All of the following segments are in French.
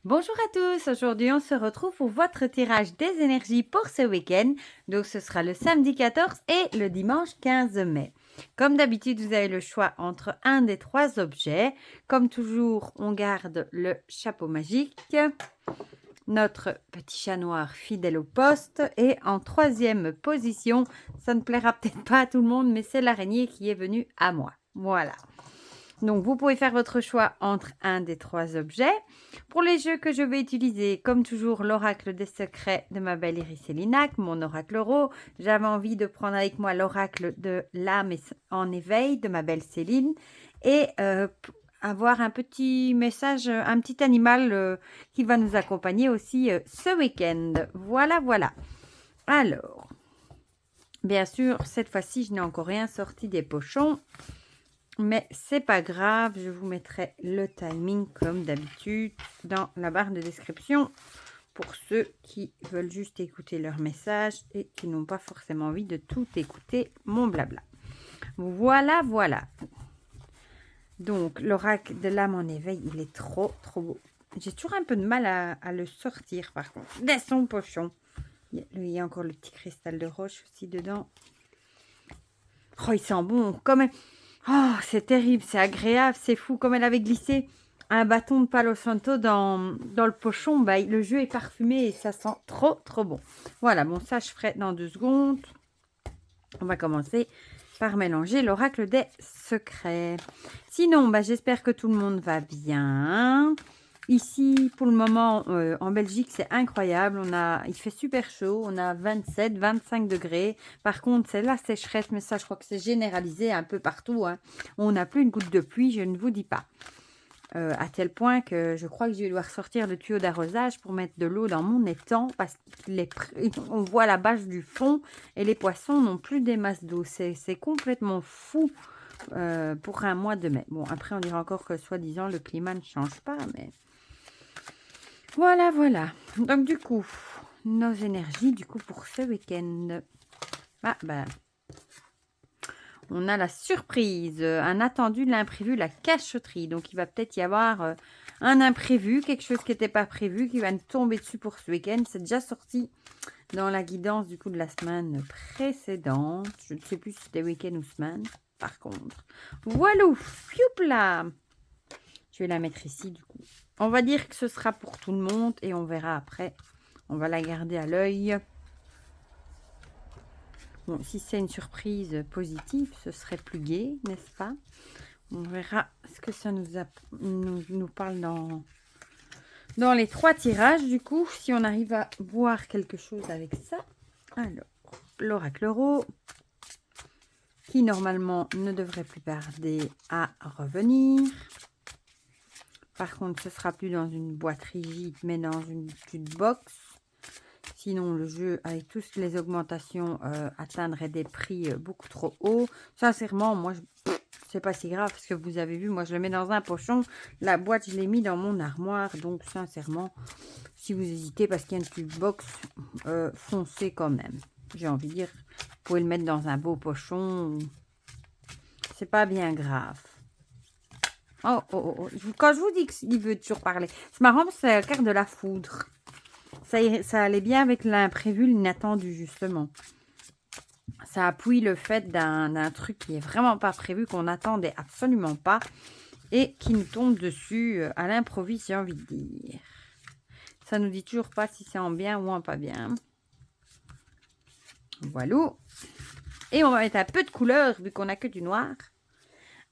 Bonjour à tous, aujourd'hui on se retrouve pour votre tirage des énergies pour ce week-end. Donc ce sera le samedi 14 et le dimanche 15 mai. Comme d'habitude, vous avez le choix entre un des trois objets. Comme toujours, on garde le chapeau magique, notre petit chat noir fidèle au poste et en troisième position, ça ne plaira peut-être pas à tout le monde, mais c'est l'araignée qui est venue à moi. Voilà. Donc, vous pouvez faire votre choix entre un des trois objets. Pour les jeux que je vais utiliser, comme toujours, l'oracle des secrets de ma belle Iris Elinac, mon oracle euro. J'avais envie de prendre avec moi l'oracle de l'âme en éveil de ma belle Céline et avoir un petit message, un petit animal qui va nous accompagner aussi ce week-end. Voilà, voilà. Alors, bien sûr, cette fois-ci, je n'ai encore rien sorti des pochons. Mais c'est pas grave, je vous mettrai le timing comme d'habitude dans la barre de description pour ceux qui veulent juste écouter leur message et qui n'ont pas forcément envie de tout écouter mon blabla. Voilà, voilà. Donc, l'oracle de l'âme en éveil, il est trop beau. J'ai toujours un peu de mal à le sortir par contre. Dès son pochon. Il y a encore le petit cristal de roche aussi dedans. Oh, il sent bon quand même. Oh, c'est terrible, c'est agréable, c'est fou. Comme elle avait glissé un bâton de Palo Santo dans le pochon, bah, le jeu est parfumé et ça sent trop bon. Voilà, bon, ça je ferai dans 2 secondes. On va commencer par mélanger l'oracle des secrets. Sinon, bah, j'espère que tout le monde va bien. Ici, pour le moment, en Belgique, c'est incroyable. Il fait super chaud. On a 27, 25 degrés. Par contre, c'est la sécheresse, mais ça, je crois que c'est généralisé un peu partout, hein. On n'a plus une goutte de pluie, je ne vous dis pas. À tel point que je crois que je vais devoir sortir le tuyau d'arrosage pour mettre de l'eau dans mon étang parce qu'on voit la bâche du fond et les poissons n'ont plus des masses d'eau. C'est complètement fou pour un mois de mai. Bon, après, on dira encore que soi-disant, le climat ne change pas, mais... Voilà, voilà. Donc, du coup, nos énergies, pour ce week-end. Ah, ben... On a la surprise, un attendu, l'imprévu, la cachotterie. Donc, il va peut-être y avoir un imprévu, quelque chose qui n'était pas prévu, qui va nous tomber dessus pour ce week-end. C'est déjà sorti dans la guidance du coup de la semaine précédente. Je ne sais plus si c'était week-end ou semaine, par contre. Voilà, là. Je vais la mettre ici, du coup. On va dire que ce sera pour tout le monde et on verra après. On va la garder à l'œil. Bon, si c'est une surprise positive, ce serait plus gai, n'est-ce pas? On verra ce que ça nous parle dans les 3 tirages, du coup, si on arrive à voir quelque chose avec ça. Alors, l'oracle euro, qui normalement ne devrait plus tarder à revenir. Par contre, ce sera plus dans une boîte rigide, mais dans une petite box. Sinon, le jeu, avec toutes les augmentations, atteindrait des prix beaucoup trop hauts. Sincèrement, moi, c'est pas si grave, parce que vous avez vu, moi, je le mets dans un pochon. La boîte, je l'ai mis dans mon armoire. Donc, sincèrement, si vous hésitez, parce qu'il y a une petite box, foncez quand même. J'ai envie de dire, vous pouvez le mettre dans un beau pochon. C'est pas bien grave. Oh. Quand je vous dis qu'il veut toujours parler, c'est marrant, parce que c'est la carte de la foudre. Ça allait bien avec l'imprévu, l'inattendu, justement. Ça appuie le fait d'un truc qui est vraiment pas prévu, qu'on n'attendait absolument pas et qui nous tombe dessus à l'improviste, j'ai envie de dire. Ça nous dit toujours pas si c'est en bien ou en pas bien. Voilà. Et on va mettre un peu de couleur, vu qu'on n'a que du noir,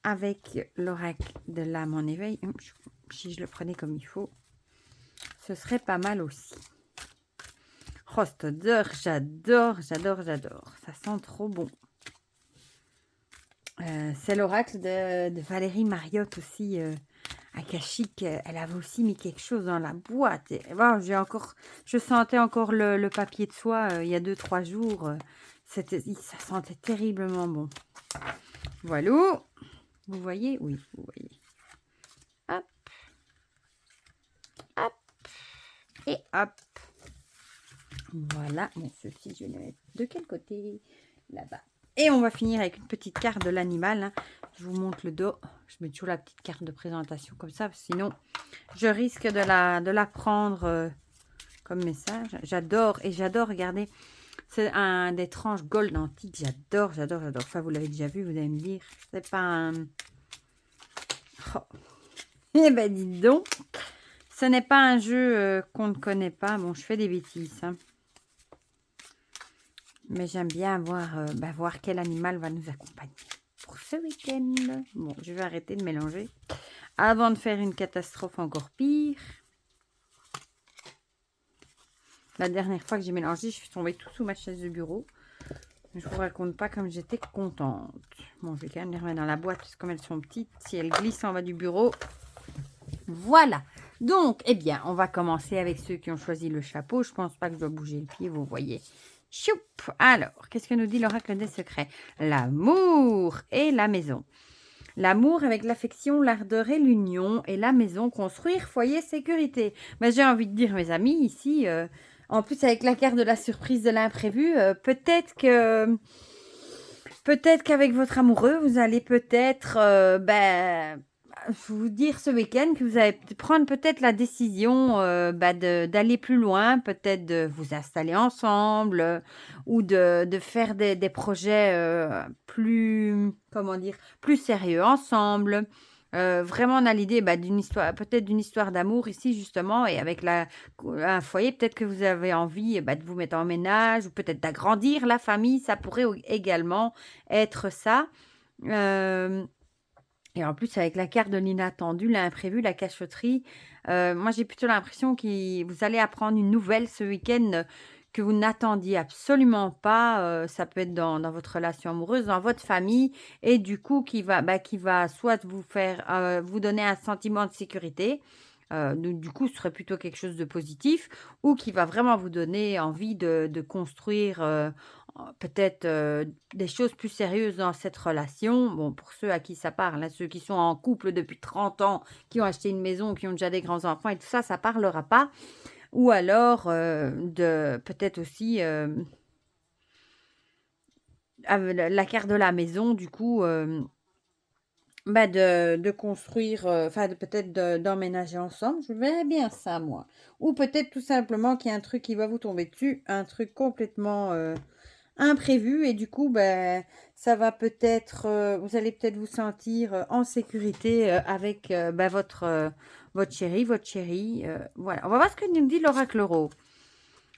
avec l'oracle de l'âme en éveil. Si je le prenais comme il faut, ce serait pas mal aussi. Oh, cette odeur, j'adore. Ça sent trop bon. C'est l'oracle de Valérie Mariotte aussi, akashique. Elle avait aussi mis quelque chose dans la boîte. Et, bon, je sentais encore le papier de soie il y a 2-3 jours. Ça sentait terriblement bon. Voilà. Vous voyez? Oui, vous voyez. Hop. Hop. Et hop. Voilà, bon, ceci, je vais le mettre de quel côté? Là-bas. Et on va finir avec une petite carte de l'animal, hein. Je vous montre le dos. Je mets toujours la petite carte de présentation comme ça, sinon, Je risque de la prendre comme message. J'adore, et j'adore, regardez, c'est un des tranches gold antique. J'adore, j'adore, j'adore. Enfin, vous l'avez déjà vu, vous allez me dire. C'est pas un... Oh. Eh ben, dites donc. Ce n'est pas un jeu qu'on ne connaît pas. Bon, je fais des bêtises. Hein. Mais j'aime bien voir quel animal va nous accompagner pour ce week-end. Bon, je vais arrêter de mélanger avant de faire une catastrophe encore pire. La dernière fois que j'ai mélangé, je suis tombée tout sous ma chaise de bureau. Je vous raconte pas comme j'étais contente. Bon, je vais quand même les remettre dans la boîte parce que comme elles sont petites, si elles glissent en bas du bureau. Voilà. Donc, eh bien, on va commencer avec ceux qui ont choisi le chapeau. Je pense pas que je dois bouger le pied, vous voyez. Choup. Alors, qu'est-ce que nous dit l'oracle des secrets? L'amour et la maison. L'amour avec l'affection, l'ardeur et l'union. Et la maison, construire, foyer, sécurité. Mais j'ai envie de dire, mes amis, ici, en plus avec la carte de la surprise de l'imprévu, peut-être qu'avec votre amoureux, vous allez peut-être vous dire ce week-end que vous allez prendre peut-être la décision d'aller plus loin, peut-être de vous installer ensemble ou de faire des projets plus, comment dire, plus sérieux ensemble. Vraiment, on a l'idée d'une histoire, peut-être d'une histoire d'amour ici justement, et avec un foyer, peut-être que vous avez envie de vous mettre en ménage ou peut-être d'agrandir la famille, ça pourrait également être ça. Et en plus, avec la carte de l'inattendu, l'imprévu, la cachotterie, moi j'ai plutôt l'impression que vous allez apprendre une nouvelle ce week-end que vous n'attendiez absolument pas. Ça peut être dans votre relation amoureuse, dans votre famille, et du coup qui va soit vous donner un sentiment de sécurité. Donc, du coup, ce serait plutôt quelque chose de positif, ou qui va vraiment vous donner envie de construire peut-être des choses plus sérieuses dans cette relation. Bon, pour ceux à qui ça parle, hein, ceux qui sont en couple depuis 30 ans, qui ont acheté une maison, qui ont déjà des grands-enfants et tout ça, ça parlera pas. Ou alors, peut-être aussi la carte de la maison, du coup, de construire, peut-être d'emménager ensemble. Je verrais bien ça, moi. Ou peut-être tout simplement qu'il y a un truc qui va vous tomber dessus, un truc complètement imprévu, et du coup, ça va peut-être, vous allez peut-être vous sentir en sécurité avec votre chéri, votre chérie. Voilà, on va voir ce que nous dit l'oracle Rose.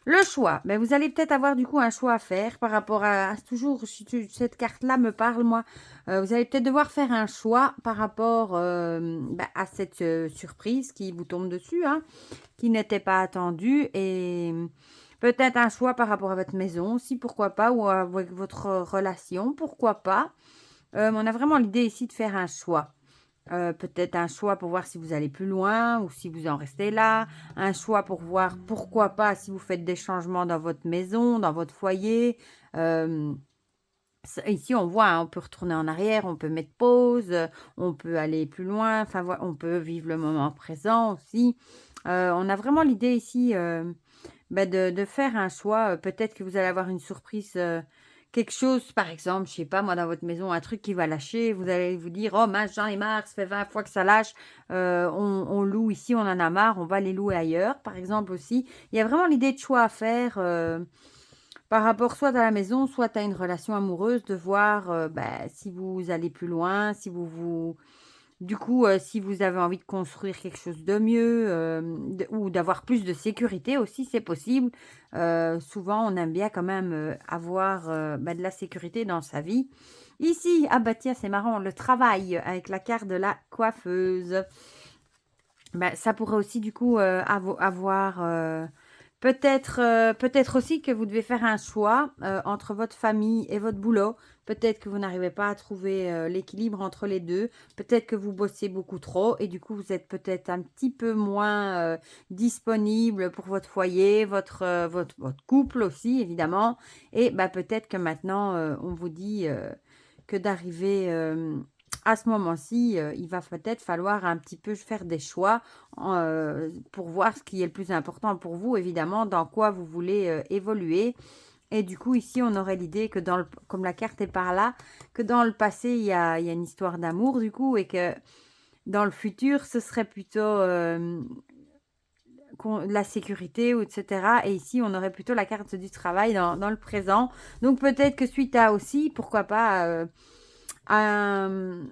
Le choix, vous allez peut-être avoir du coup un choix à faire par rapport à toujours, cette carte-là me parle, moi. Vous allez peut-être devoir faire un choix par rapport à cette surprise qui vous tombe dessus, hein, qui n'était pas attendue, et peut-être un choix par rapport à votre maison aussi, pourquoi pas, ou avec votre relation, pourquoi pas. On a vraiment l'idée ici de faire un choix. Peut-être un choix pour voir si vous allez plus loin ou si vous en restez là. Un choix pour voir pourquoi pas si vous faites des changements dans votre maison, dans votre foyer. Ici, on voit, hein, on peut retourner en arrière, on peut mettre pause, on peut aller plus loin, enfin, on peut vivre le moment présent aussi. On a vraiment l'idée ici de faire un choix. Peut-être que vous allez avoir une surprise, quelque chose, par exemple, je sais pas moi, dans votre maison, un truc qui va lâcher. Vous allez vous dire, oh mince, j'en ai marre, ça fait 20 fois que ça lâche. On loue ici, on en a marre, on va les louer ailleurs, par exemple aussi. Il y a vraiment l'idée de choix à faire par rapport soit à la maison, soit à une relation amoureuse, de voir si vous allez plus loin, si du coup, si vous avez envie de construire quelque chose de mieux ou d'avoir plus de sécurité aussi, c'est possible. Souvent, on aime bien quand même avoir de la sécurité dans sa vie. Ici, ah bah tiens, c'est marrant, le travail avec la carte de la coiffeuse. Ça pourrait aussi du coup avoir... peut-être aussi que vous devez faire un choix entre votre famille et votre boulot. Peut-être que vous n'arrivez pas à trouver l'équilibre entre les deux. Peut-être que vous bossez beaucoup trop et du coup, vous êtes peut-être un petit peu moins disponible pour votre foyer, votre couple aussi, évidemment. Et peut-être que maintenant, on vous dit que d'arriver à ce moment-ci, il va peut-être falloir un petit peu faire des choix pour voir ce qui est le plus important pour vous, évidemment, dans quoi vous voulez évoluer. Et du coup, ici, on aurait l'idée que comme la carte est par là, que dans le passé, il y a une histoire d'amour, du coup, et que dans le futur, ce serait plutôt la sécurité, ou etc. Et ici, on aurait plutôt la carte du travail dans le présent. Donc, peut-être que suite à aussi, pourquoi pas, un,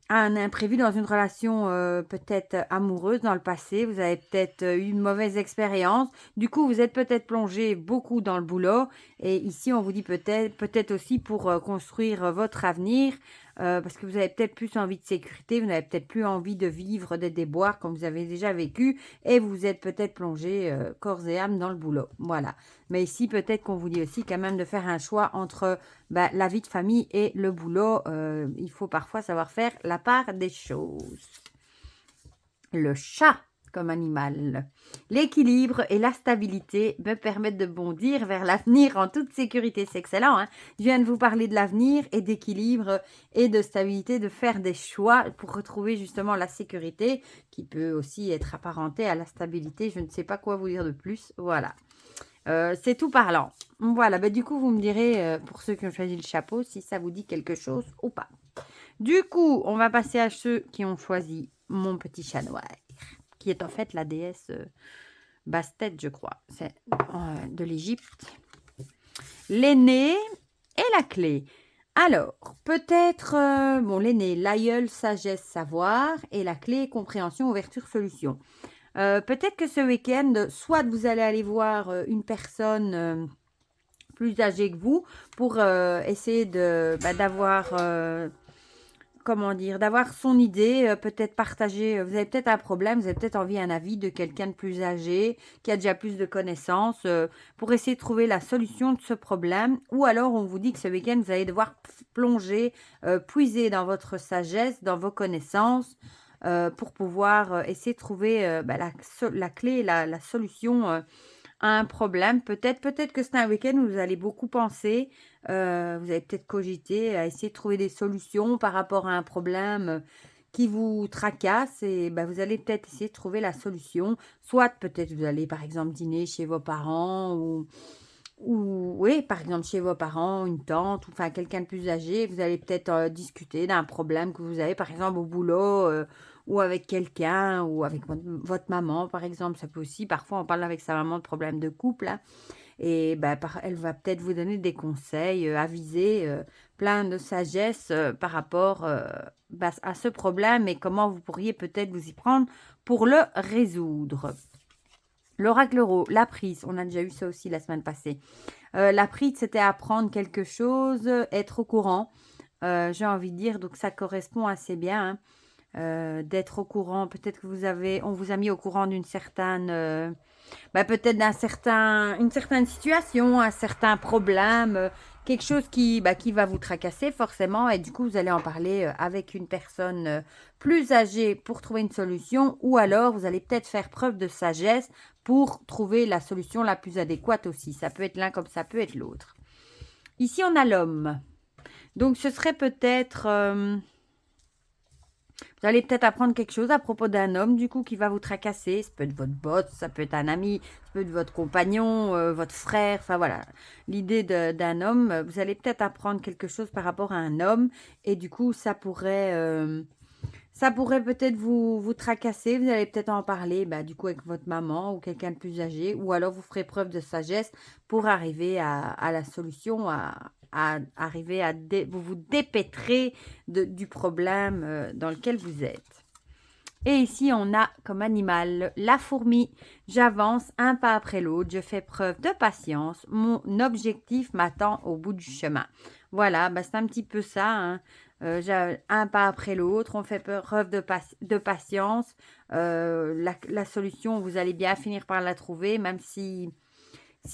un imprévu dans une relation peut-être amoureuse dans le passé, vous avez peut-être eu une mauvaise expérience, du coup vous êtes peut-être plongé beaucoup dans le boulot et ici on vous dit peut-être aussi pour construire votre avenir parce que vous avez peut-être plus envie de sécurité, vous n'avez peut-être plus envie de vivre des déboires comme vous avez déjà vécu et vous êtes peut-être plongé corps et âme dans le boulot, voilà. Mais ici peut-être qu'on vous dit aussi quand même de faire un choix entre la vie de famille et le boulot, il faut parfois savoir faire la part des choses. Le chat comme animal. L'équilibre et la stabilité me permettent de bondir vers l'avenir en toute sécurité. C'est excellent, hein? Je viens de vous parler de l'avenir et d'équilibre et de stabilité, de faire des choix pour retrouver justement la sécurité qui peut aussi être apparentée à la stabilité. Je ne sais pas quoi vous dire de plus. Voilà. C'est tout parlant. Voilà, du coup, vous me direz, pour ceux qui ont choisi le chapeau, si ça vous dit quelque chose ou pas. Du coup, on va passer à ceux qui ont choisi mon petit chat noir, qui est en fait la déesse Bastet, je crois. C'est de l'Égypte. L'aîné et la clé. Alors, peut-être, l'aîné, l'aïeul, sagesse, savoir, et la clé, compréhension, ouverture, solution. Peut-être que ce week-end, soit vous allez aller voir une personne plus âgée que vous pour essayer d'avoir, comment dire, d'avoir son idée, peut-être partager. Vous avez peut-être un problème, vous avez peut-être envie d'un avis de quelqu'un de plus âgé, qui a déjà plus de connaissances, pour essayer de trouver la solution de ce problème. Ou alors, on vous dit que ce week-end, vous allez devoir plonger, puiser dans votre sagesse, dans vos connaissances, pour pouvoir essayer de trouver la clé, la solution à un problème. Peut-être que c'est un week-end où vous allez beaucoup penser, vous allez peut-être cogiter à essayer de trouver des solutions par rapport à un problème qui vous tracasse et vous allez peut-être essayer de trouver la solution. Soit peut-être vous allez par exemple dîner chez vos parents ou oui, par exemple chez vos parents, une tante, ou enfin quelqu'un de plus âgé, vous allez peut-être discuter d'un problème que vous avez, par exemple au boulot, ou avec quelqu'un, ou avec votre maman, par exemple. Ça peut aussi, parfois on parle avec sa maman de problèmes de couple, hein, et elle va peut-être vous donner des conseils avisés, plein de sagesse par rapport à ce problème et comment vous pourriez peut-être vous y prendre pour le résoudre. L'oracle euro, la prise, on a déjà eu ça aussi la semaine passée. La prise, c'était apprendre quelque chose, être au courant, j'ai envie de dire, donc ça correspond assez bien, hein, d'être au courant. Peut-être que on vous a mis au courant d'une certaine, peut-être une certaine situation, un certain problème, quelque chose qui va vous tracasser forcément et du coup, vous allez en parler avec une personne plus âgée pour trouver une solution ou alors vous allez peut-être faire preuve de sagesse pour trouver la solution la plus adéquate aussi. Ça peut être l'un comme ça peut être l'autre. Ici, on a l'homme. Donc, ce serait peut-être... vous allez peut-être apprendre quelque chose à propos d'un homme, du coup, qui va vous tracasser. Ça peut être votre boss, ça peut être un ami, ça peut être votre compagnon, votre frère. Enfin, voilà. L'idée d'un homme, vous allez peut-être apprendre quelque chose par rapport à un homme. Et du coup, ça pourrait peut-être vous tracasser. Vous allez peut-être en parler, du coup, avec votre maman ou quelqu'un de plus âgé. Ou alors, vous ferez preuve de sagesse pour arriver à la solution, arriver à vous dépêtrer du problème dans lequel vous êtes. Et ici, on a comme animal la fourmi. J'avance un pas après l'autre. Je fais preuve de patience. Mon objectif m'attend au bout du chemin. Voilà, c'est un petit peu ça, hein. Un pas après l'autre. On fait preuve de patience. La solution, vous allez bien finir par la trouver, même si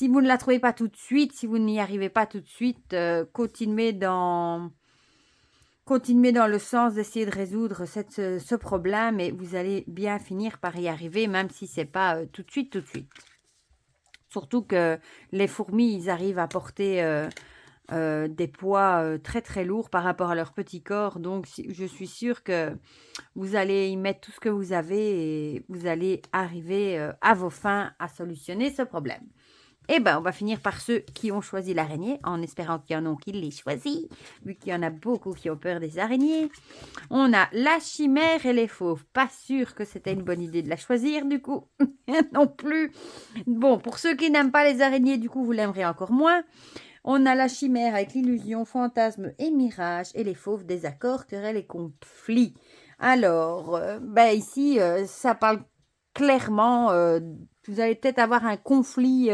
vous ne la trouvez pas tout de suite, si vous n'y arrivez pas tout de suite, continuez dans le sens d'essayer de résoudre ce problème et vous allez bien finir par y arriver, même si ce n'est pas tout de suite. Surtout que les fourmis, ils arrivent à porter des poids très très lourds par rapport à leur petit corps. Donc, je suis sûre que vous allez y mettre tout ce que vous avez et vous allez arriver à vos fins à solutionner ce problème. Eh ben, on va finir par ceux qui ont choisi l'araignée, en espérant qu'il y en a qui l'ait choisi, vu qu'il y en a beaucoup qui ont peur des araignées. On a la chimère et les fauves. Pas sûr que c'était une bonne idée de la choisir, du coup, non plus. Bon, pour ceux qui n'aiment pas les araignées, du coup, vous l'aimerez encore moins. On a la chimère avec l'illusion, fantasme et mirage, et les fauves, désaccords, querelles et conflits. Alors, ici, ça parle clairement, vous allez peut-être avoir un conflit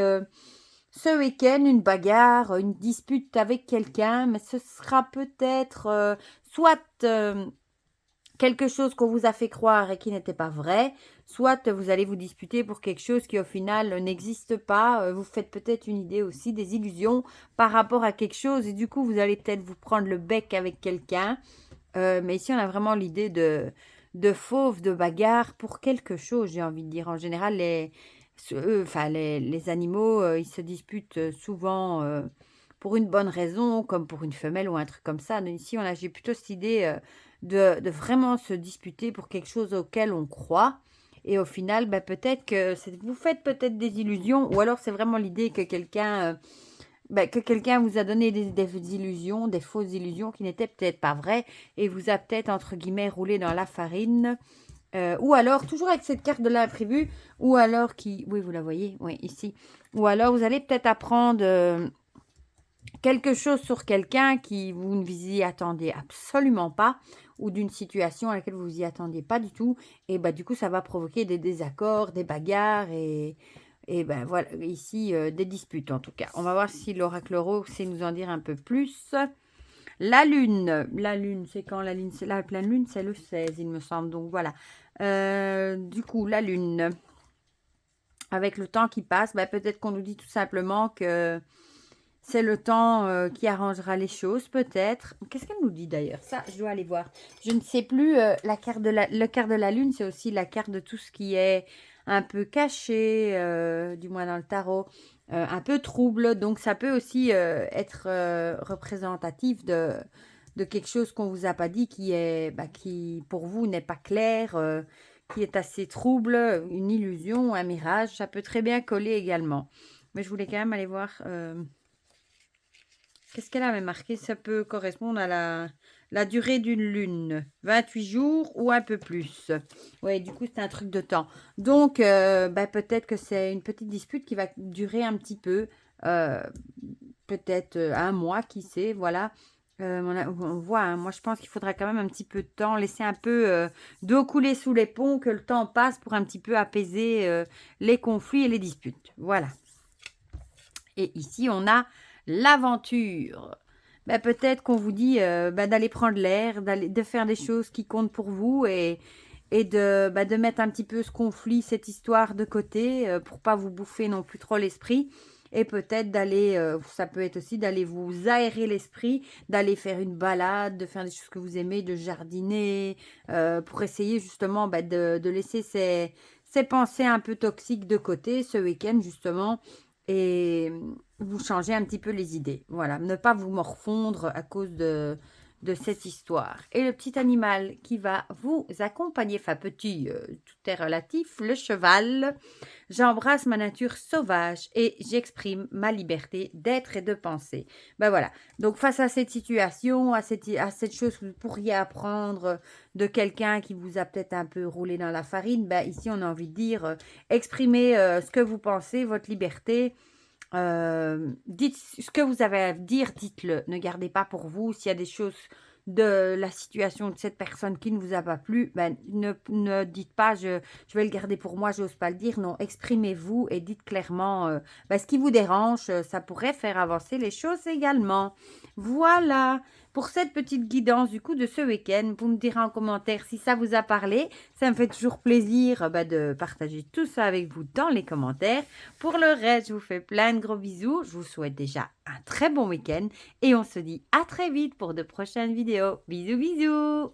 ce week-end, une bagarre, une dispute avec quelqu'un, mais ce sera peut-être soit quelque chose qu'on vous a fait croire et qui n'était pas vrai, soit vous allez vous disputer pour quelque chose qui au final n'existe pas. Vous faites peut-être une idée aussi des illusions par rapport à quelque chose et du coup vous allez peut-être vous prendre le bec avec quelqu'un. Mais ici on a vraiment l'idée de fauve, de bagarre pour quelque chose, j'ai envie de dire. En général, les animaux, ils se disputent souvent pour une bonne raison, comme pour une femelle ou un truc comme ça. Mais ici, j'ai plutôt cette idée de vraiment se disputer pour quelque chose auquel on croit. Et au final, peut-être que vous faites peut-être des illusions, ou alors c'est vraiment l'idée que quelqu'un vous a donné des illusions, des fausses illusions qui n'étaient peut-être pas vraies, et vous a peut-être, entre guillemets, roulé dans la farine. Ou alors, toujours avec cette carte de l'imprévu, ou alors oui, vous la voyez, oui, ici. Ou alors, vous allez peut-être apprendre quelque chose sur quelqu'un qui vous ne vous y attendiez absolument pas, ou d'une situation à laquelle vous vous y attendiez pas du tout, et du coup ça va provoquer des désaccords, des bagarres, et voilà, ici des disputes en tout cas. On va voir si l'oracle rose sait nous en dire un peu plus. La lune, c'est quand la lune? C'est la pleine lune, c'est le 16 il me semble, donc voilà. Du coup, la lune, avec le temps qui passe, peut-être qu'on nous dit tout simplement que c'est le temps qui arrangera les choses, peut-être. Qu'est-ce qu'elle nous dit d'ailleurs? Ça, je dois aller voir. Je ne sais plus. La carte le carte de la lune, c'est aussi la carte de tout ce qui est un peu caché, du moins dans le tarot, un peu trouble. Donc, ça peut aussi être représentatif de quelque chose qu'on vous a pas dit, qui pour vous n'est pas clair, qui est assez trouble, une illusion, un mirage. Ça peut très bien coller également. Mais je voulais quand même aller voir. Qu'est-ce qu'elle avait marqué? Ça peut correspondre à la durée d'une lune. 28 jours ou un peu plus. Oui, du coup, c'est un truc de temps. Donc, peut-être que c'est une petite dispute qui va durer un petit peu. Peut-être un mois, qui sait, voilà. On voit, hein, moi je pense qu'il faudra quand même un petit peu de temps, laisser un peu d'eau couler sous les ponts, que le temps passe pour un petit peu apaiser les conflits et les disputes. Voilà. Et ici, on a l'aventure. Peut-être qu'on vous dit d'aller prendre l'air, de faire des choses qui comptent pour vous et de mettre un petit peu ce conflit, cette histoire de côté pour pas vous bouffer non plus trop l'esprit. Et peut-être d'aller, ça peut être aussi d'aller vous aérer l'esprit, d'aller faire une balade, de faire des choses que vous aimez, de jardiner, pour essayer justement de laisser ces pensées un peu toxiques de côté ce week-end justement. Et vous changer un petit peu les idées. Voilà, ne pas vous morfondre à cause de cette histoire. Et le petit animal qui va vous accompagner, enfin petit, tout est relatif, le cheval. J'embrasse ma nature sauvage et j'exprime ma liberté d'être et de penser. Voilà, donc face à cette situation, à cette chose que vous pourriez apprendre de quelqu'un qui vous a peut-être un peu roulé dans la farine, ici on a envie de dire, exprimez ce que vous pensez, votre liberté. Dites ce que vous avez à dire, dites-le. Ne gardez pas pour vous. S'il y a des choses de la situation de cette personne qui ne vous a pas plu, ne dites pas je vais le garder pour moi, j'ose pas le dire. Non, exprimez-vous et dites clairement ce qui vous dérange. Ça pourrait faire avancer les choses également. Voilà pour cette petite guidance du coup de ce week-end. Vous me direz en commentaire si ça vous a parlé. Ça me fait toujours plaisir de partager tout ça avec vous dans les commentaires. Pour le reste, je vous fais plein de gros bisous. Je vous souhaite déjà un très bon week-end et on se dit à très vite pour de prochaines vidéos. Bisous, bisous!